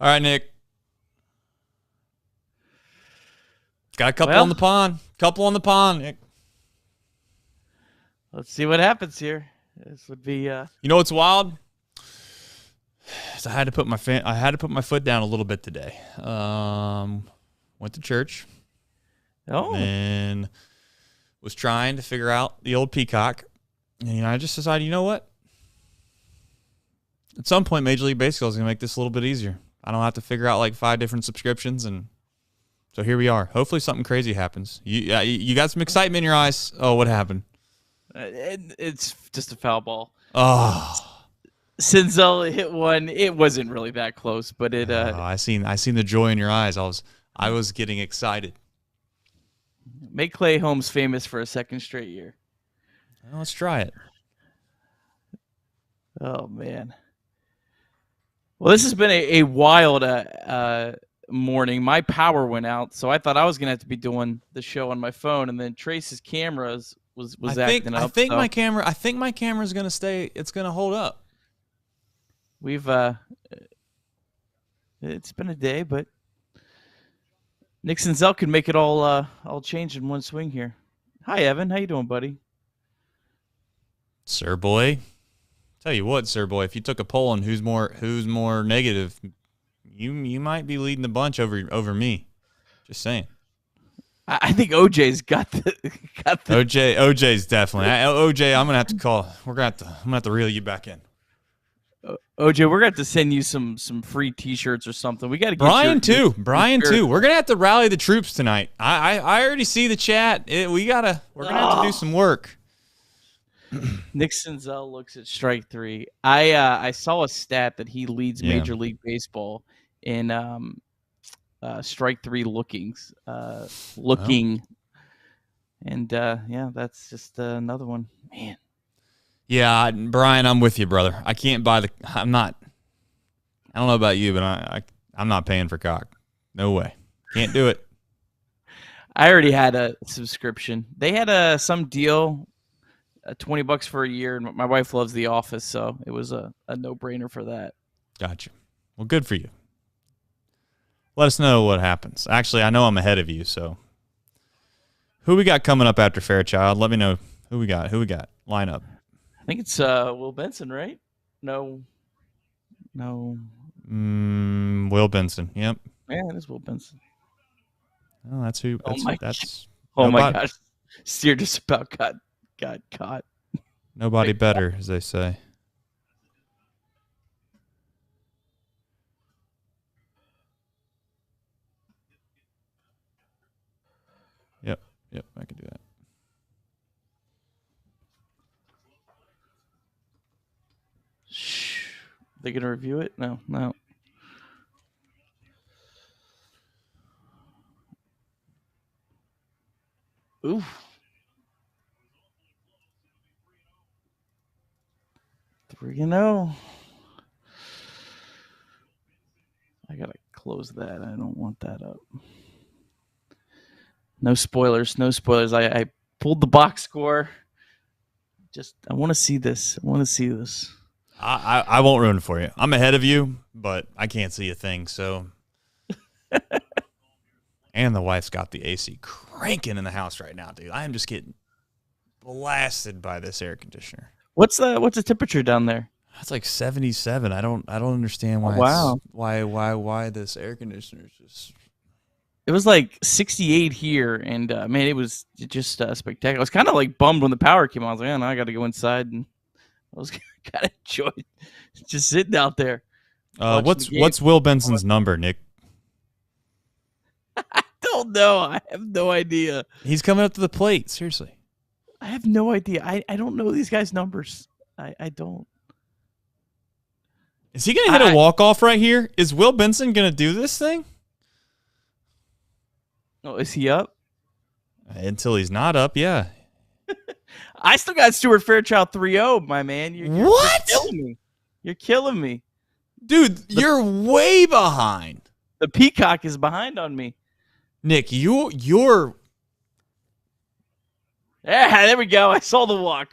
All right, Nick. Got a couple on the pond. Nick. Let's see what happens here. This would be. You know what's wild? So I had to put my foot down a little bit today. Went to church. Oh. And was trying to figure out the old Peacock. And I just decided, you know what? At some point, Major League Baseball is going to make this a little bit easier. I don't have to figure out like 5 different subscriptions, and so here we are. Hopefully something crazy happens. You got some excitement in your eyes. Oh, what happened? It's just a foul ball. Oh. Senzel hit one. It wasn't really that close, but it. I seen the joy in your eyes. I was getting excited. Make Clay Holmes famous for a second straight year. Well, let's try it. Oh man. Well, this has been a wild morning. My power went out, so I thought I was gonna have to be doing the show on my phone, and then Trace's cameras was acting up. I think my camera's gonna stay. It's gonna hold up. We've it's been a day, but Nick Senzel could make it all change in one swing here. Hi, Evan. How you doing, buddy? Sir boy. Tell you what, sir boy, if you took a poll on who's more negative, you might be leading the bunch over me. Just saying. I think OJ's got the OJ's definitely. OJ, I'm gonna have to call. I'm gonna have to reel you back in. OJ, we're gonna have to send you some free T-shirts or something. We got to get Brian too. We're gonna have to rally the troops tonight. I already see the chat. We're gonna have to do some work. Nick Senzel looks at strike 3. I saw a stat that he leads Major League Baseball in strike 3 lookings. And that's just another one, man. Yeah, Brian, I'm with you, brother. I can't buy I don't know about you, but I'm not paying for cock. No way. Can't do it. I already had a subscription. They had some deal, $20 for a year, and my wife loves The Office, so it was a no-brainer for that. Gotcha. Well, good for you. Let us know what happens. Actually, I know I'm ahead of you, so who we got coming up after Fairchild? Let me know who we got. Line up. I think it's Will Benson, right? No. Will Benson. Yep. Yeah, it is Will Benson. Oh, that's who. My gosh. Steer just about got caught. Nobody better, as they say. Yep, I can do that. Shh. They gonna review it? No. Oof. Three, I gotta close that. I don't want that up. No spoilers. I pulled the box score. I want to see this. I won't ruin it for you. I'm ahead of you, but I can't see a thing. So, and the wife's got the AC cranking in the house right now, dude. I am just getting blasted by this air conditioner. What's the temperature down there? It's like 77. I don't understand why. Wow. Why this air conditioner is just. It was like 68 here, and man, it was just spectacular. I was kind of like bummed when the power came on. I was like, oh, no, I got to go inside, and I was kind of enjoying just sitting out there. What's Will Benson's number, Nick? I don't know. I have no idea. He's coming up to the plate. Seriously, I have no idea. I don't know these guys' numbers. I don't. Is he gonna hit a walk-off right here? Is Will Benson gonna do this thing? Oh, is he up? Until he's not up, yeah. I still got Stuart Fairchild 3-0, my man. What? You're killing me. Dude, you're way behind. The Peacock is behind on me. Nick, you're... Yeah, there we go. I saw the walk.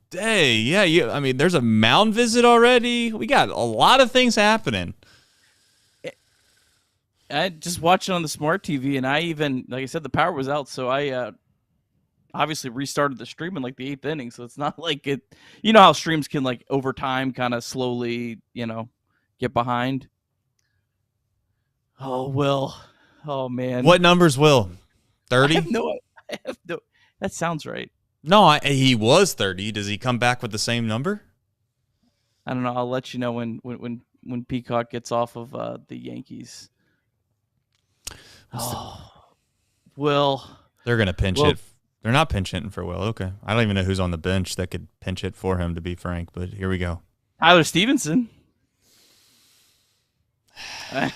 Hey, yeah, I mean, there's a mound visit already. We got a lot of things happening. I just watched it on the smart TV, and I even, like I said, the power was out, so I obviously restarted the stream in like the 8th inning. So it's not like it. You know how streams can like over time kind of slowly, get behind. Oh, Will. Oh man. What number's Will? 30? I have no. That sounds right. No, he was 30. Does he come back with the same number? I don't know. I'll let you know when Peacock gets off of the Yankees. Will. They're going to pinch it. They're not pinch hitting for Will. Okay. I don't even know who's on the bench that could pinch it for him, to be frank, but here we go. Tyler Stevenson. I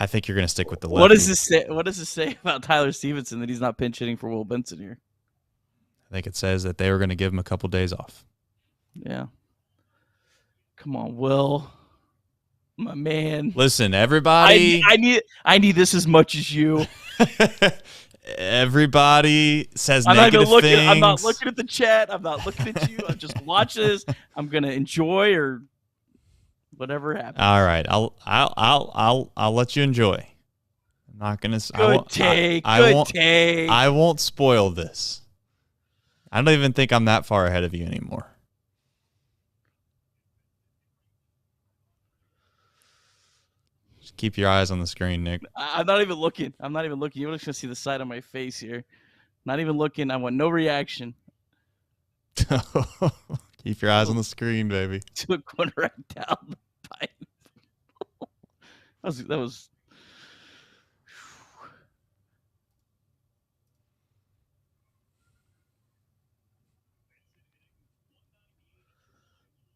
think you're going to stick with the lefty. What does this say about Tyler Stevenson that he's not pinch hitting for Will Benson here? I think it says that they were going to give him a couple days off. Yeah. Come on, Will. My man. Listen, everybody. I need this as much as you. Everybody says negative things. I'm not looking at the chat. I'm not looking at you. I'm just watching this. I'm gonna enjoy or whatever happens. All right, I'll let you enjoy. I'm not gonna. Good take. I won't spoil this. I don't even think I'm that far ahead of you anymore. Just keep your eyes on the screen, Nick. I'm not even looking. You're just gonna see the side of my face here. Not even looking. I want no reaction. Keep your eyes on the screen, baby. Took one right down the pipe. That was.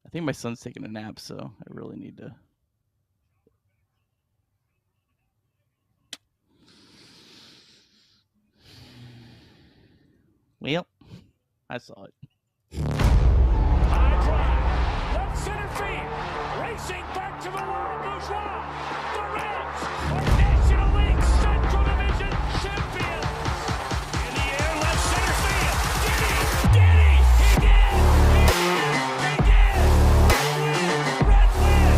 I think my son's taking a nap, so I really need to. Well, I saw it. High drive, left center field, racing back to the wall, Bourgeois. The Reds are National League Central Division champions. In the air, left center field. Did he? He did! He did! Red win!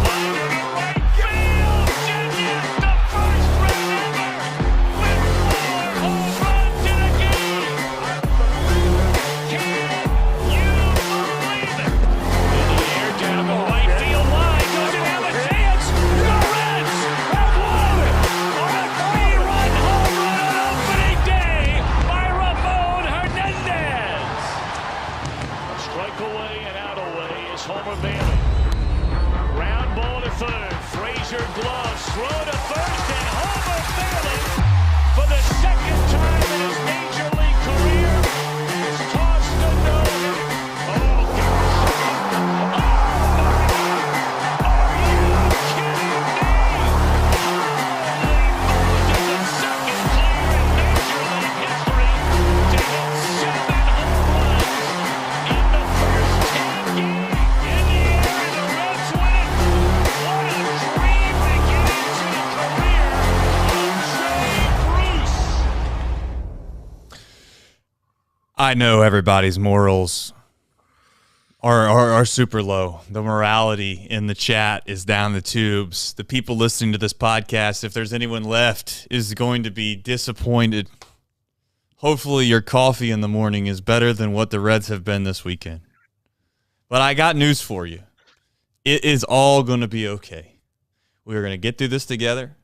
Line to right field. Genius, the first run ever. With 4 home runs in a game. Can you believe it? In the air, down the right field line. Doesn't have a chance. The Reds have won on a 3-run home run on opening day by Ramon Hernandez. A strike away and out away is Homer Bailey. Ground ball to third. Frazier gloves. Throw to first, and Homer Bailey, for the second time in his major league career, has tossed a no-hitter. Oh, gosh. Oh, my God. Are you kidding me? Holy Moses, the second player in major league history to hit 7 home runs in the first 10 games. In the air, and the Reds win it. What a dream to get into the career of Jay Bruce. I know everybody's morals are super low. The morality in the chat is down the tubes. The people listening to this podcast, if there's anyone left, is going to be disappointed. Hopefully your coffee in the morning is better than what the Reds have been this weekend. But I got news for you. It is all going to be okay. We're going to get through this together.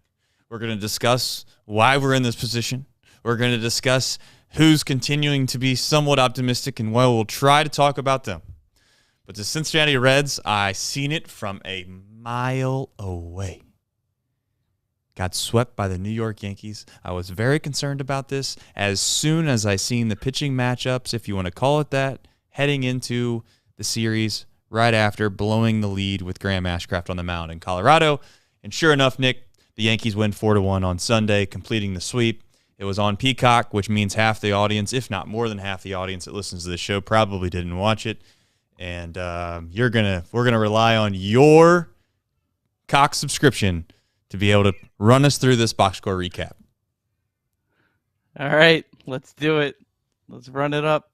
We're going to discuss why we're in this position. We're going to discuss who's continuing to be somewhat optimistic, and we'll try to talk about them. But the Cincinnati Reds, I seen it from a mile away. Got swept by the New York Yankees. I was very concerned about this as soon as I seen the pitching matchups, if you want to call it that, heading into the series right after blowing the lead with Graham Ashcraft on the mound in Colorado. And sure enough, Nick, the Yankees win 4-1 on Sunday, completing the sweep. It was on Peacock, which means half the audience, if not more than half the audience that listens to this show, probably didn't watch it. And we're gonna rely on your Cox subscription to be able to run us through this box score recap. All right, let's do it. Let's run it up.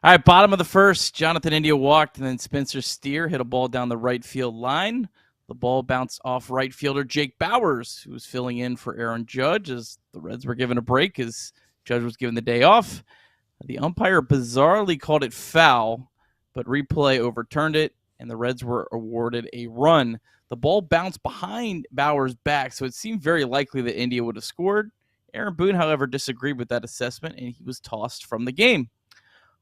All right, bottom of the first, Jonathan India walked, and then Spencer Steer hit a ball down the right field line. The ball bounced off right fielder Jake Bowers, who was filling in for Aaron Judge as the Reds were given a break as Judge was given the day off. The umpire bizarrely called it foul, but replay overturned it, and the Reds were awarded a run. The ball bounced behind Bowers' back, so it seemed very likely that India would have scored. Aaron Boone, however, disagreed with that assessment, and he was tossed from the game.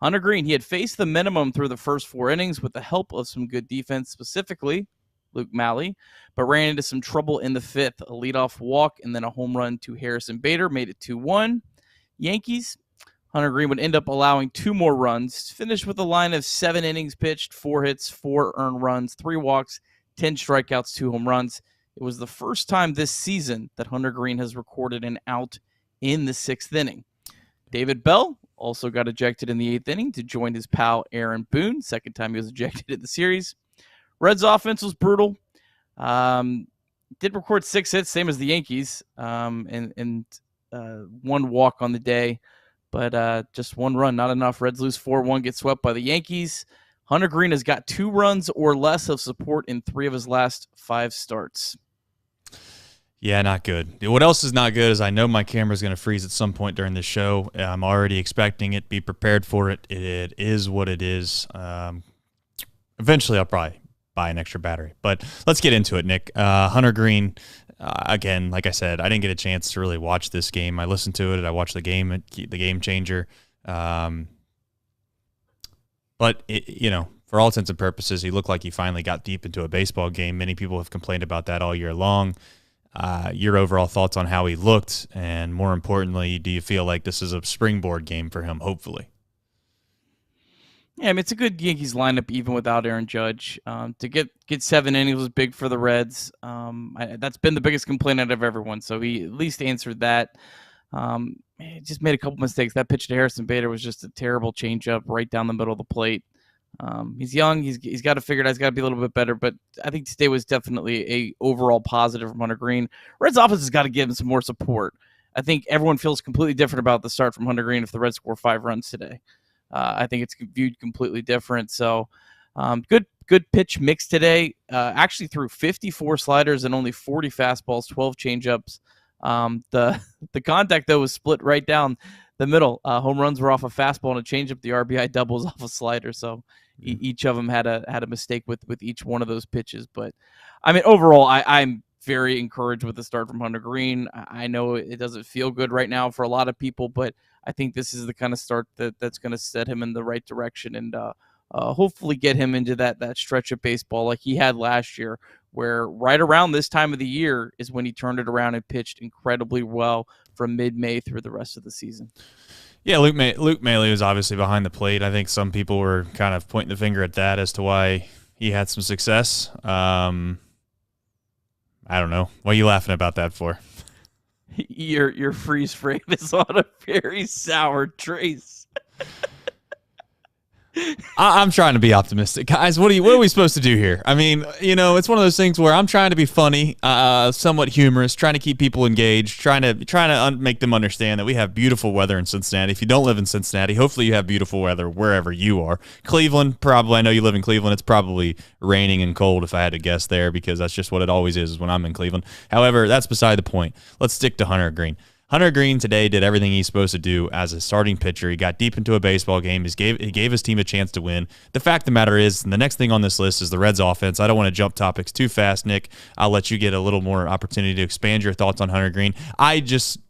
Hunter Green, he had faced the minimum through the first 4 innings with the help of some good defense, specifically Luke Malley, but ran into some trouble in the 5th. A leadoff walk and then a home run to Harrison Bader made it 2-1. Yankees, Hunter Green would end up allowing 2 more runs, finished with a line of 7 innings pitched, 4 hits, 4 earned runs, 3 walks, 10 strikeouts, 2 home runs. It was the first time this season that Hunter Green has recorded an out in the 6th inning. David Bell also got ejected in the 8th inning to join his pal Aaron Boone, second time he was ejected in the series. Reds offense was brutal. Did record 6 hits, same as the Yankees, and 1 walk on the day, but just 1 run, not enough. Reds lose 4-1, get swept by the Yankees. Hunter Green has got 2 runs or less of support in 3 of his last 5 starts. Yeah, not good. What else is not good is I know my camera's going to freeze at some point during the show. I'm already expecting it. Be prepared for it. It is what it is. Eventually, I'll probably buy an extra battery. But let's get into it, Nick. Hunter Green, again, like I said, I didn't get a chance to really watch this game. I listened to it. I watched the game changer. But, for all intents and purposes, he looked like he finally got deep into a baseball game. Many people have complained about that all year long. Your overall thoughts on how he looked, and more importantly, do you feel like this is a springboard game for him, hopefully? Yeah, I mean, it's a good Yankees lineup even without Aaron Judge. To get 7 innings was big for the Reds. That's been the biggest complaint out of everyone, so he at least answered that. He just made a couple mistakes. That pitch to Harrison Bader was just a terrible changeup right down the middle of the plate. He's young. He's got to figure it out. He's got to be a little bit better. But I think today was definitely a overall positive from Hunter Green. Reds offense has got to give him some more support. I think everyone feels completely different about the start from Hunter Green if the Reds score 5 runs today. I think it's viewed completely different. So good pitch mix today. Actually threw 54 sliders and only 40 fastballs, 12 changeups. The contact though was split right down the middle. Home runs were off a fastball and a changeup. The RBI doubles off a slider. So each of them had a mistake with each one of those pitches. But I mean, overall, I'm very encouraged with the start from Hunter Green. I know it doesn't feel good right now for a lot of people, but I think this is the kind of start that's going to set him in the right direction and hopefully get him into that stretch of baseball like he had last year, where right around this time of the year is when he turned it around and pitched incredibly well from mid-May through the rest of the season. Yeah, Luke Maley was obviously behind the plate. I think some people were kind of pointing the finger at that as to why he had some success. I don't know. What are you laughing about that for? Your freeze frame is on a very sour trace. I'm trying to be optimistic, guys. What are we supposed to do here? I mean, it's one of those things where I'm trying to be funny, somewhat humorous, trying to keep people engaged, trying to make them understand that we have beautiful weather in Cincinnati. If you don't live in Cincinnati, hopefully you have beautiful weather wherever you are. Cleveland, probably. I know you live in Cleveland. It's probably raining and cold if I had to guess there, because that's just what it always is when I'm in Cleveland. However, that's beside the point. Let's stick to Hunter Green. Hunter Green today did everything he's supposed to do as a starting pitcher. He got deep into a baseball game. He gave his team a chance to win. The fact of the matter is, the next thing on this list is the Reds offense. I don't want to jump topics too fast, Nick. I'll let you get a little more opportunity to expand your thoughts on Hunter Green. I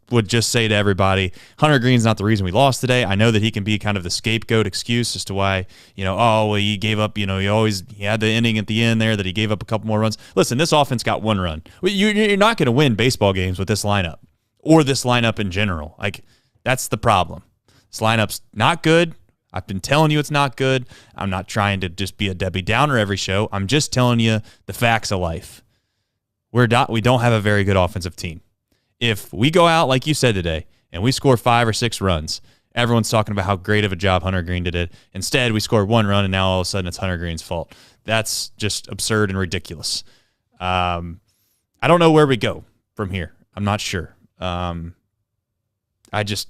would say to everybody, Hunter Green's not the reason we lost today. I know that he can be kind of the scapegoat excuse as to why, he gave up, he had the inning at the end there that he gave up a couple more runs. Listen, this offense got 1 run. You're not going to win baseball games with this lineup. Or this lineup in general. Like, that's the problem. This lineup's not good. I've been telling you it's not good. I'm not trying to just be a Debbie Downer every show. I'm just telling you the facts of life. We don't have a very good offensive team. If we go out, like you said today, and we score 5 or 6 runs, everyone's talking about how great of a job Hunter Green did it. Instead, we scored 1 run, and now all of a sudden it's Hunter Green's fault. That's just absurd and ridiculous. I don't know where we go from here. I'm not sure. This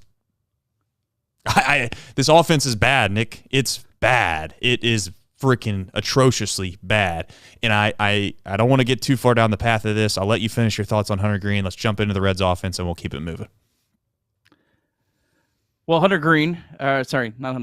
offense is bad, Nick. It's bad. It is freaking atrociously bad. And I don't want to get too far down the path of this. I'll let you finish your thoughts on Hunter Green. Let's jump into the Reds offense and we'll keep it moving. Well, Not Hunter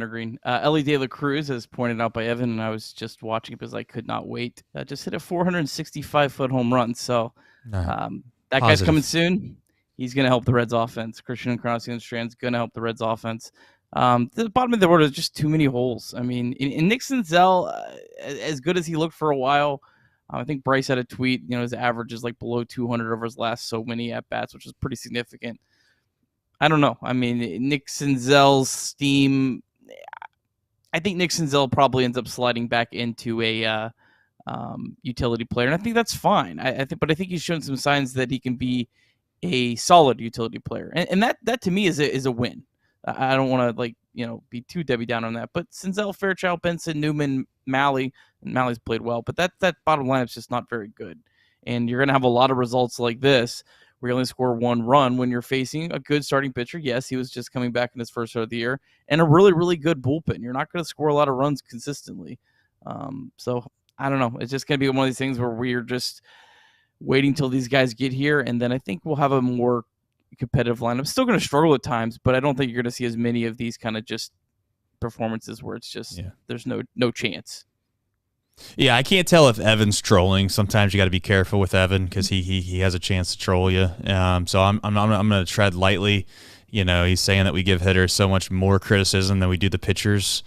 Green. Ellie De La Cruz, as pointed out by Evan, and I was just watching it because I could not wait. Just hit a 465-foot home run. So that guy's coming soon. He's going to help the Reds offense. Christian Encarnacion Strand's going to help the Reds offense. The bottom of the order is just too many holes. I mean, in Nick Senzel, as good as he looked for a while, I think Bryce had a tweet, his average is like below 200 over his last so many at-bats, which is pretty significant. I don't know. I mean, Nick Senzel's steam, I think Nick Senzel probably ends up sliding back into a utility player, and I think that's fine. But I think he's shown some signs that he can be a solid utility player, and that to me is a win. I don't want to be too Debbie down on that, but Senzel, Fairchild, Benson, Newman, Malley, and Malley's played well, but that bottom lineup's just not very good, and you're going to have a lot of results like this where you only score one run when you're facing a good starting pitcher. Yes, he was just coming back in his first start of the year, and a really, really good bullpen. You're not going to score a lot of runs consistently. So I don't know. It's just going to be one of these things where we're just waiting till these guys get here, and then I think we'll have a more competitive lineup. Still going to struggle at times, but I don't think you're going to see as many of these kind of just performances where it's just there's no chance. Yeah, I can't tell if Evan's trolling. Sometimes you got to be careful with Evan because he has a chance to troll you. So I'm going to tread lightly. He's saying that we give hitters so much more criticism than we do the pitchers.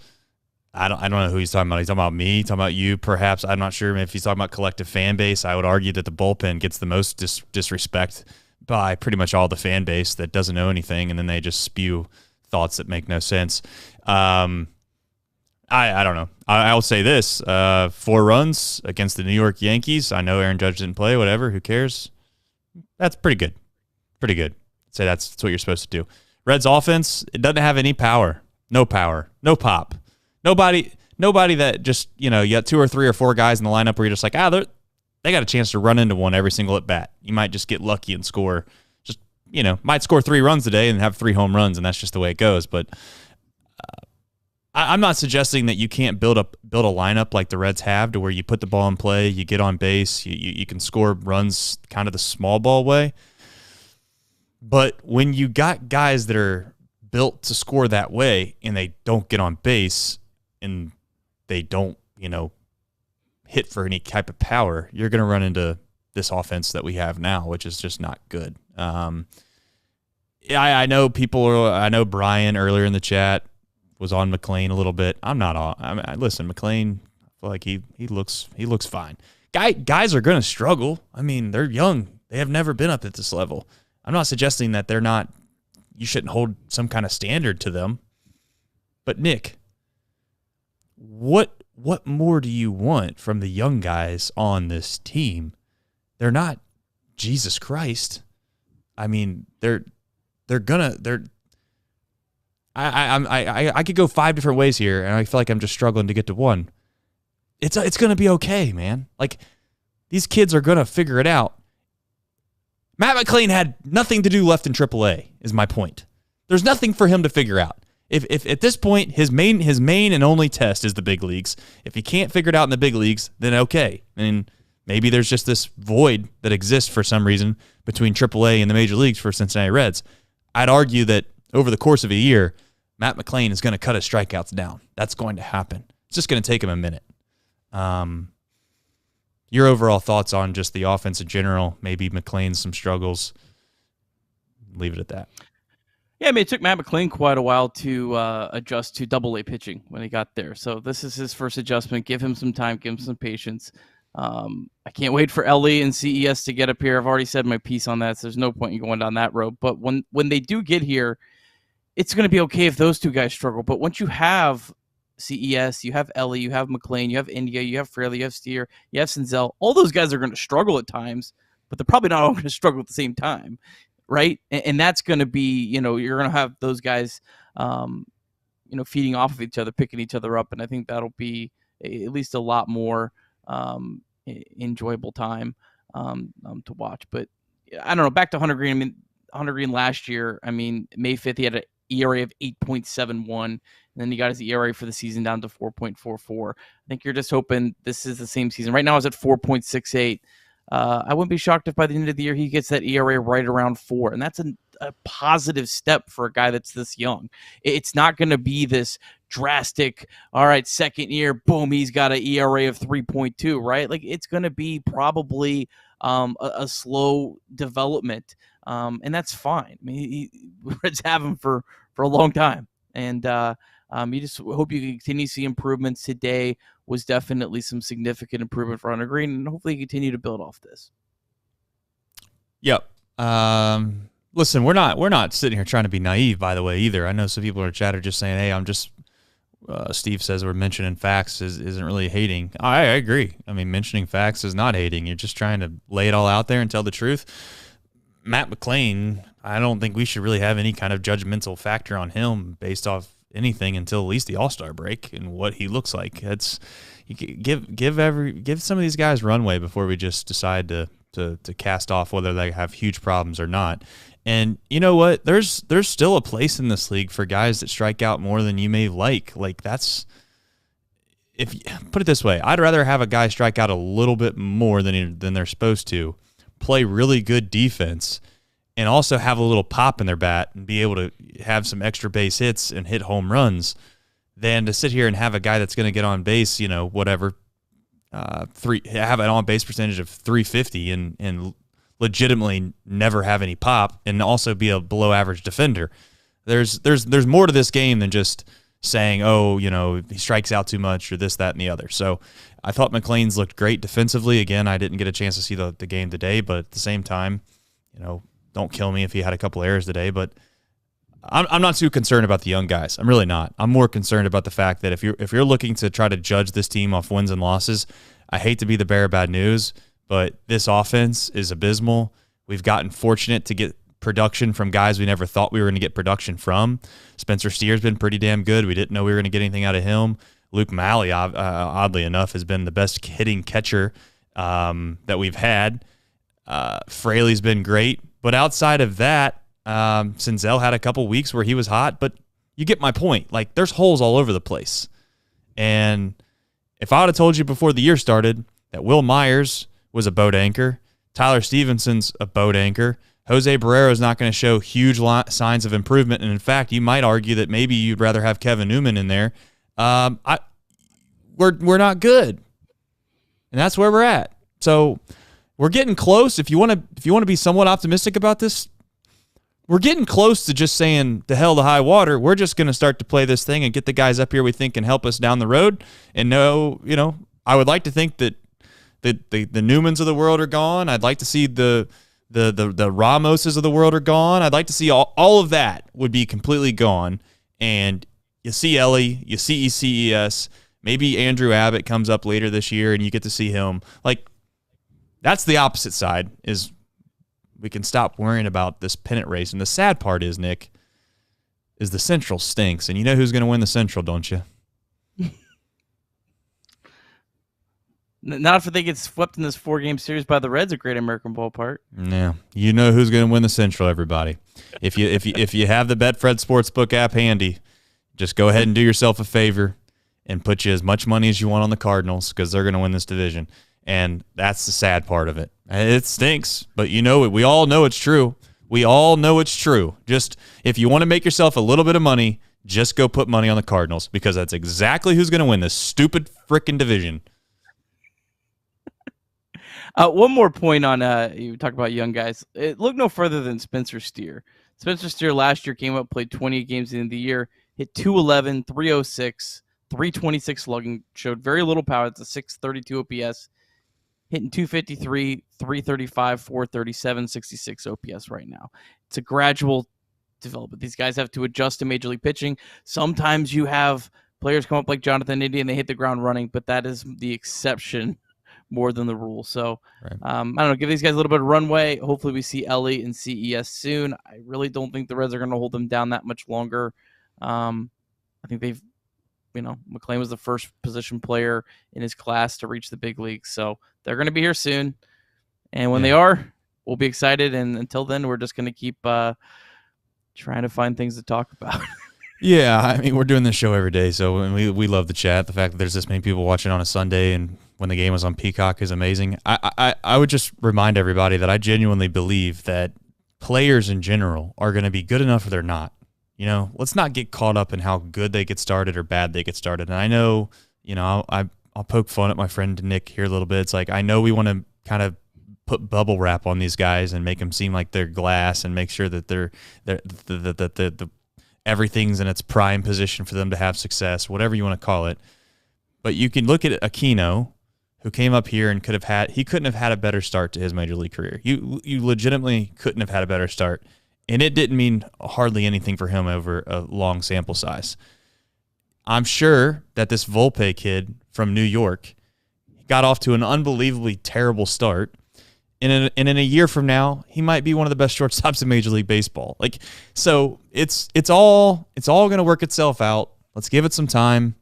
I don't know who he's talking about. He's talking about me, talking about you, perhaps. I'm not sure if he's talking about collective fan base. I would argue that the bullpen gets the most disrespect by pretty much all the fan base that doesn't know anything, and then they just spew thoughts that make no sense. I don't know. I'll say this: 4 runs against the New York Yankees. I know Aaron Judge didn't play. Whatever. Who cares? That's pretty good. Pretty good. I'd say that's what you're supposed to do. Reds offense. It doesn't have any power. No power. No pop. Nobody that just you got 2 or 3 or 4 guys in the lineup where you're just like they got a chance to run into one every single at bat. You might just get lucky and score. Just might score 3 runs today and have 3 home runs, and that's just the way it goes. But I'm not suggesting that you can't build a lineup like the Reds have to where you put the ball in play, you get on base, you can score runs kind of the small ball way. But when you got guys that are built to score that way and they don't get on base and they don't, hit for any type of power, you're going to run into this offense that we have now, which is just not good. I know I know Brian earlier in the chat was on McLean a little bit. I'm not on. Listen, McLean, I feel like he looks fine. Guys are going to struggle. I mean, they're young. They have never been up at this level. I'm not suggesting that they're not. You shouldn't hold some kind of standard to them. But Nick, what more do you want from the young guys on this team? They're not Jesus Christ. I mean, I could go 5 different ways here, and I feel like I'm just struggling to get to one. It's gonna be okay, man. Like, these kids are gonna figure it out. Matt McLean had nothing to do left in AAA, is my point. There's nothing for him to figure out. If at this point his main and only test is the big leagues, if he can't figure it out in the big leagues, then okay. And maybe there's just this void that exists for some reason between AAA and the major leagues for Cincinnati Reds. I'd argue that over the course of a year, Matt McLean is going to cut his strikeouts down. That's going to happen. It's just going to take him a minute. Your overall thoughts on just the offense in general, maybe McLean's some struggles. Leave it at that. Yeah, I mean, it took Matt McLean quite a while to adjust to Double-A pitching when he got there. So this is his first adjustment. Give him some time. Give him some patience. I can't wait for Ellie and CES to get up here. I've already said my piece on that, so there's no point in going down that road. But when they do get here, it's going to be okay if those 2 guys struggle. But once you have CES, you have Ellie, you have McLean, you have India, you have Fraley, you have Steer, you have Senzel, all those guys are going to struggle at times, but they're probably not all going to struggle at the same time. Right. And that's going to be, you're going to have those guys, feeding off of each other, picking each other up. And I think that'll be at least a lot more enjoyable time to watch. But I don't know. Back to Hunter Green. I mean, Hunter Green last year, May 5th, he had ERA of 8.71. And then you got his ERA for the season down to 4.44. I think you're just hoping this is the same season. Right now it's at 4.68. I wouldn't be shocked if by the end of the year he gets that ERA right around 4. And that's a positive step for a guy that's this young. It's not going to be this drastic, all right, second year, boom, he's got an ERA of 3.2, right? Like, it's going to be probably a slow development. And that's fine. I mean, Reds have him for a long time. And you just hope you continue to see improvements. Today was definitely some significant improvement for Hunter Green, and hopefully you continue to build off this. Yep. Listen, we're not sitting here trying to be naive, by the way, either. I know some people in the chat are just saying, hey, I'm just Steve says we're mentioning facts isn't really hating. I agree. I mean, mentioning facts is not hating. You're just trying to lay it all out there and tell the truth. Matt McLain, I don't think we should really have any kind of judgmental factor on him based off anything until at least the All-Star break and what he looks like. It's give some of these guys runway before we just decide to cast off whether they have huge problems or not. And you know what? There's still a place in this league for guys that strike out more than you may like. Like, that's, if you put it this way, I'd rather have a guy strike out a little bit more than they're supposed to, play really good defense, and also have a little pop in their bat and be able to have some extra base hits and hit home runs, than to sit here and have a guy that's going to get on base, whatever, have an on base percentage of 350 and legitimately never have any pop and also be a below average defender. There's more to this game than just saying, oh, he strikes out too much or this, that, and the other. So I thought McLean's looked great defensively. Again, I didn't get a chance to see the game today, but at the same time, don't kill me if he had a couple errors today. But I'm not too concerned about the young guys. I'm really not. I'm more concerned about the fact that if you're looking to try to judge this team off wins and losses, I hate to be the bearer of bad news, but this offense is abysmal. We've gotten fortunate to get production from guys we never thought we were going to get production from. Spencer Steer's been pretty damn good. We didn't know we were going to get anything out of him. Luke Malley, oddly enough, has been the best hitting catcher that we've had. Fraley's been great. But outside of that, Senzel had a couple weeks where he was hot, but you get my point. Like, there's holes all over the place. And if I would have told you before the year started that Will Myers was a boat anchor, Tyler Stevenson's a boat anchor, Jose Barrero is not going to show huge signs of improvement, and in fact, you might argue that maybe you'd rather have Kevin Newman in there. We're not good, and that's where we're at. So we're getting close. If you want to be somewhat optimistic about this, we're getting close to just saying the hell to high water. We're just going to start to play this thing and get the guys up here we think can help us down the road. And I would like to think that the Newmans of the world are gone. I'd like to see the Ramoses of the world are gone. I'd like to see all of that would be completely gone. And you see Ellie, you see ECES, maybe Andrew Abbott comes up later this year and you get to see him. Like, that's the opposite side, is we can stop worrying about this pennant race. And the sad part is, Nick, is the Central stinks. And you know who's going to win the Central, don't you? Not if they get swept in this 4-game series by the Reds at Great American Ballpark. Yeah, you know who's going to win the Central, everybody. If you have the Betfred Sportsbook app handy, just go ahead and do yourself a favor and put you as much money as you want on the Cardinals, because they're going to win this division. And that's the sad part of it. It stinks, but we all know it's true. We all know it's true. Just, if you want to make yourself a little bit of money, just go put money on the Cardinals, because that's exactly who's going to win this stupid frickin' division. One more point on you talk about young guys. Look no further than Spencer Steer. Spencer Steer last year came up, played 28 games in the year, hit 211, 306, 326 slugging, showed very little power. It's a 632 OPS, hitting 253, 335, 437, 66 OPS right now. It's a gradual development. These guys have to adjust to Major League pitching. Sometimes you have players come up like Jonathan India and they hit the ground running, but that is the exception more than the rule. So, right. I don't know, give these guys a little bit of runway. Hopefully we see Ellie and CES soon. I really don't think the Reds are going to hold them down that much longer. I think they've, McLean was the first position player in his class to reach the big leagues. So they're going to be here soon. And when they are, we'll be excited. And until then, we're just going to keep trying to find things to talk about. Yeah, I mean, we're doing this show every day, so we love the chat. The fact that there's this many people watching on a Sunday and when the game was on Peacock is amazing. I would just remind everybody that I genuinely believe that players in general are going to be good enough or they're not. You know, let's not get caught up in how good they get started or bad they get started. And I know, you know, I'll poke fun at my friend Nick here a little bit. It's like, I know we want to kind of put bubble wrap on these guys and make them seem like they're glass and make sure that they're everything's in its prime position for them to have success, whatever you want to call it. But you can look at Aquino, who came up here and he couldn't have had a better start to his major league career. You legitimately couldn't have had a better start. And it didn't mean hardly anything for him over a long sample size. I'm sure that this Volpe kid from New York got off to an unbelievably terrible start. And in a year from now, he might be one of the best shortstops in Major League Baseball. So it's all going to work itself out. Let's give it some time.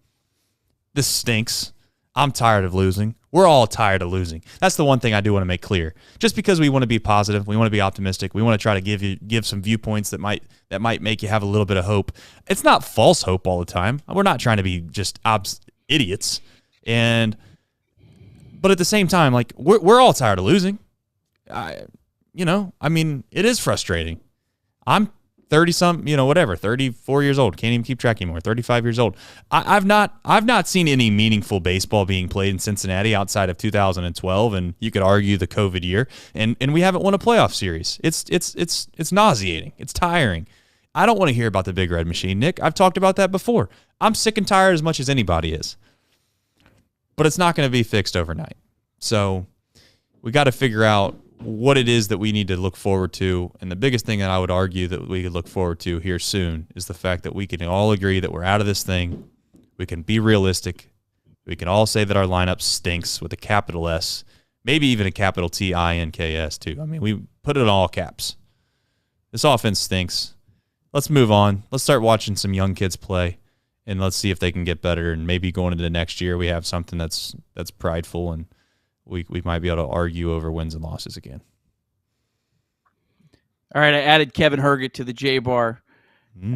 This stinks. I'm tired of losing. We're all tired of losing. That's the one thing I do want to make clear. Just because we want to be positive, we want to be optimistic, we want to try to give some viewpoints that might make you have a little bit of hope. It's not false hope all the time. We're not trying to be just idiots. But at the same time, like we're all tired of losing. It is frustrating. I'm 34 years old. Can't even keep track anymore. 35 years old. I've not seen any meaningful baseball being played in Cincinnati outside of 2012, and you could argue the COVID year. And we haven't won a playoff series. It's nauseating. It's tiring. I don't want to hear about the Big Red Machine, Nick. I've talked about that before. I'm sick and tired as much as anybody is. But it's not going to be fixed overnight. So we got to figure out what it is that we need to look forward to. And the biggest thing that I would argue that we could look forward to here soon is the fact that we can all agree that we're out of this thing. We can be realistic. We can all say that our lineup stinks with a capital S, maybe even a capital TINKS too. I mean, we put it in all caps. This offense stinks. Let's move on. Let's start watching some young kids play, and let's see if they can get better. And maybe going into the next year, we have something that's prideful, and we might be able to argue over wins and losses again. All right, I added Kevin Herget to the J-Bar.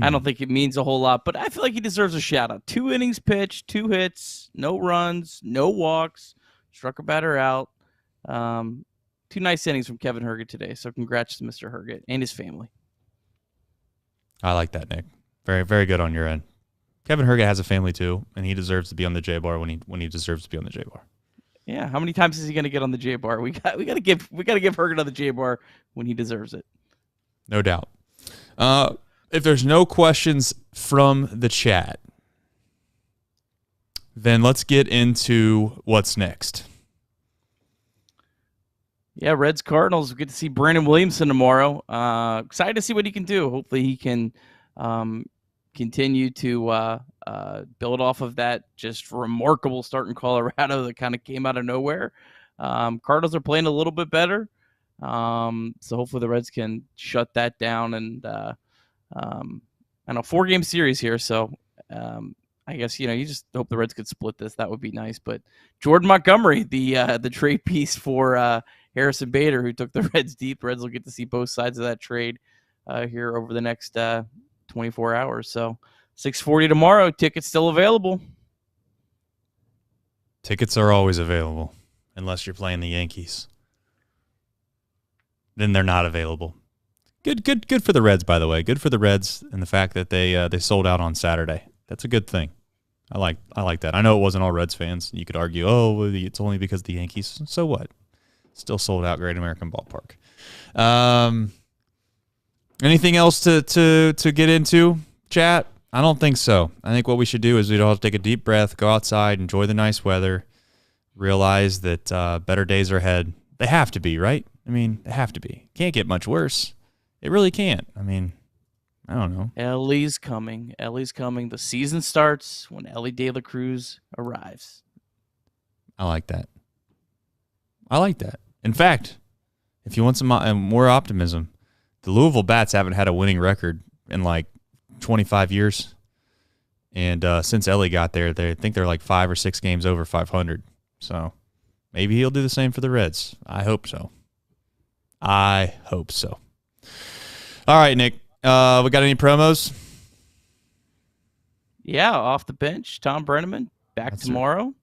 I don't think it means a whole lot, but I feel like he deserves a shout-out. 2 innings pitched, 2 hits, no runs, no walks, struck a batter out. 2 nice innings from Kevin Herget today, so congrats to Mr. Herget and his family. I like that, Nick. Very, very good on your end. Kevin Herget has a family too, and he deserves to be on the J-Bar when he deserves to be on the J-Bar. Yeah, how many times is he going to get on the J-Bar? We got to give Herget on the J-Bar when he deserves it. No doubt. If there's no questions from the chat, then let's get into what's next. Yeah, Reds Cardinals. We get to see Brandon Williamson tomorrow. Excited to see what he can do. Hopefully he can continue to build off of that just remarkable start in Colorado that kind of came out of nowhere. Cardinals are playing a little bit better. So hopefully the Reds can shut that down and a 4-game series here. So I guess, you just hope the Reds could split this. That would be nice. But Jordan Montgomery, the trade piece for Harrison Bader, who took the Reds deep. Reds will get to see both sides of that trade here over the next 24 hours. So 6:40 tomorrow. Tickets still available. Tickets are always available unless you're playing the Yankees. Then they're not available. Good for the Reds, by the way. Good for the Reds and the fact that they sold out on Saturday. That's a good thing. I like that. I know it wasn't all Reds fans. You could argue, it's only because of the Yankees. So what? Still sold out Great American Ballpark. Anything else to get into, chat? I don't think so. I think what we should do is we'd all take a deep breath, go outside, enjoy the nice weather, realize that better days are ahead. They have to be, right? I mean, they have to be. Can't get much worse. It really can't. I mean, I don't know. Ellie's coming. The season starts when Ellie De La Cruz arrives. I like that. In fact, if you want some more optimism, the Louisville Bats haven't had a winning record in like 25 years. And since Ellie got there, I think they're like 5 or 6 games over 500. So maybe he'll do the same for the Reds. I hope so. All right, Nick. We got any promos? Yeah, off the bench, Thom Brennaman back That's tomorrow.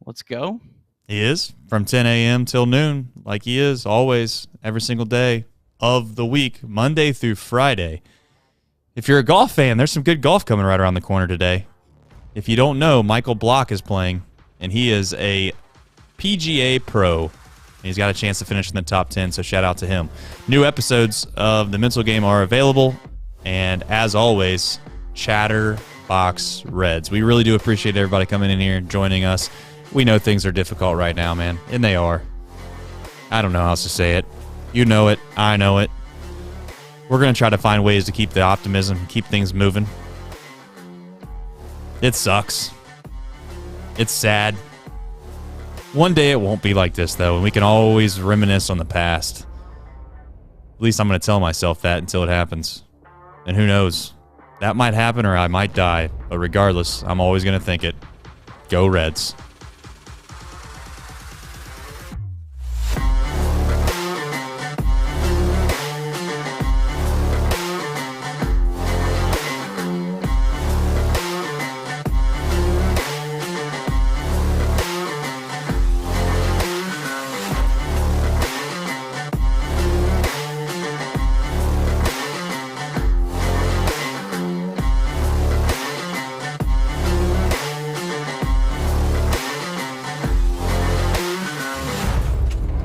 Let's go. He is from 10 a.m. till noon, like he is always, every single day of the week, Monday through Friday. If you're a golf fan, there's some good golf coming right around the corner today. If you don't know, Michael Block is playing, and he is a PGA pro. He's got a chance to finish in the top 10, so shout out to him. New episodes of The Mental Game are available, and as always, Chatterbox Reds. We really do appreciate everybody coming in here and joining us. We know things are difficult right now, man, and they are. I don't know how else to say it. You know it. I know it. We're going to try to find ways to keep the optimism, keep things moving. It sucks. It's sad. One day it won't be like this, though, and we can always reminisce on the past. At least I'm going to tell myself that until it happens. And who knows? That might happen or I might die. But regardless, I'm always going to think it. Go Reds.